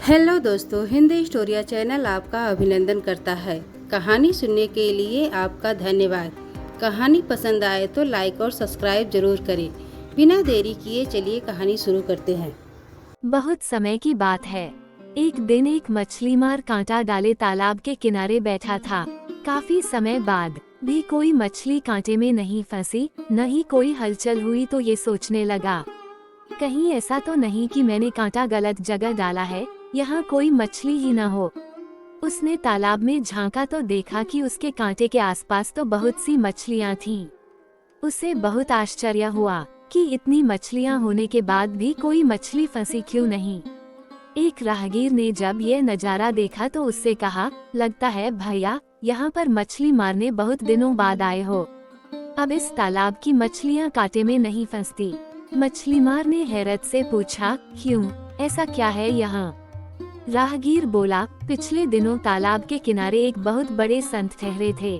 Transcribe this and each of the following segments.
Hello दोस्तों, Hindi स्टोरिया channel आपका अभिनंदन करता है। कहानी सुनने के लिए आपका धन्यवाद। कहानी पसंद आए तो लाइक और सब्सक्राइब जरूर करें। बिना देरी किए चलिए कहानी शुरू करते हैं। बहुत समय की बात है। एक दिन एक मछली मार कांटा डाले तालाब के किनारे बैठा था। काफी समय बाद भी कोई मछली कांटे में नहीं फंसी, न ही कोई हलचल हुई तो ये सोचने लगा, कहीं ऐसा तो नहीं कि मैंने कांटा गलत जगह डाला है, यहाँ कोई मछली ही न हो। उसने तालाब में झांका तो देखा कि उसके कांटे के आसपास तो बहुत सी मछलियाँ थीं। उसे बहुत आश्चर्य हुआ कि इतनी मछलियाँ होने के बाद भी कोई मछली फंसी क्यों नहीं। एक राहगीर ने जब यह नज़ारा देखा तो उससे कहा, लगता है भैया, यहाँ पर मछली मारने बहुत दिनों बाद आए हो। अब इस तालाब की मछलियाँ कांटे में नहीं फंसती। मछली मार ने हैरत से पूछा, क्यों, ऐसा क्या है यहाँ? राहगीर बोला, पिछले दिनों तालाब के किनारे एक बहुत बड़े संत ठहरे थे।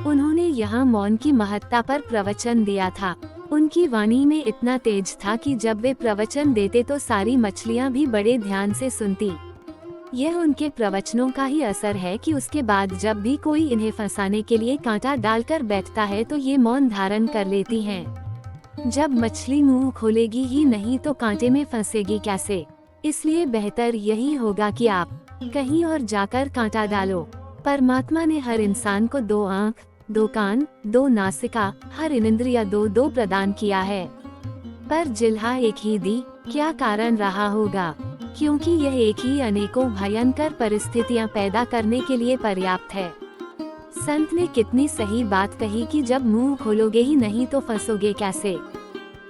उन्होंने यहाँ मौन की महत्ता पर प्रवचन दिया था। उनकी वाणी में इतना तेज था कि जब वे प्रवचन देते तो सारी मछलियाँ भी बड़े ध्यान से सुनती। यह उनके प्रवचनों का ही असर है कि उसके बाद जब भी कोई इन्हें फंसाने के लिए कांटा डालकर बैठता है तो ये मौन धारण कर लेती हैं। जब मछली मुंह खोलेगी ही नहीं तो कांटे में फंसेगी कैसे? इसलिए बेहतर यही होगा कि आप कहीं और जाकर कांटा डालो। परमात्मा ने हर इंसान को 2 आँख, 2 कान, 2 नासिका, हर इंद्रिय 2 प्रदान किया है, पर जिल्हा एक ही दी। क्या कारण रहा होगा? क्योंकि यह एक ही अनेकों भयंकर परिस्थितियां पैदा करने के लिए पर्याप्त है। संत ने कितनी सही बात कही कि जब मुंह खोलोगे ही नहीं तो फंसोगे कैसे?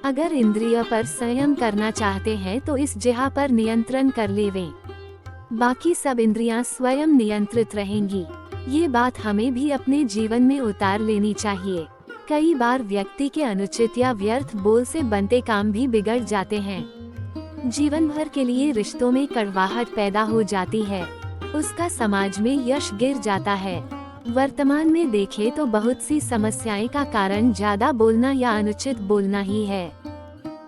अगर इंद्रिय पर संयम करना चाहते हैं तो इस जिहा पर नियंत्रण कर लेवें, बाकी सब इंद्रियां स्वयं नियंत्रित रहेंगी। ये बात हमें भी अपने जीवन में उतार लेनी चाहिए। कई बार व्यक्ति के अनुचित या व्यर्थ बोल से बनते काम भी बिगड़ जाते हैं। जीवन भर के लिए रिश्तों में कड़वाहट पैदा हो जाती है, उसका समाज में यश गिर जाता है। वर्तमान में देखें तो बहुत सी समस्याएं का कारण ज्यादा बोलना या अनुचित बोलना ही है।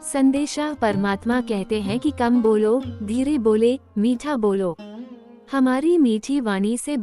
संदेशा परमात्मा कहते हैं कि कम बोलो, धीरे बोले, मीठा बोलो। हमारी मीठी वाणी से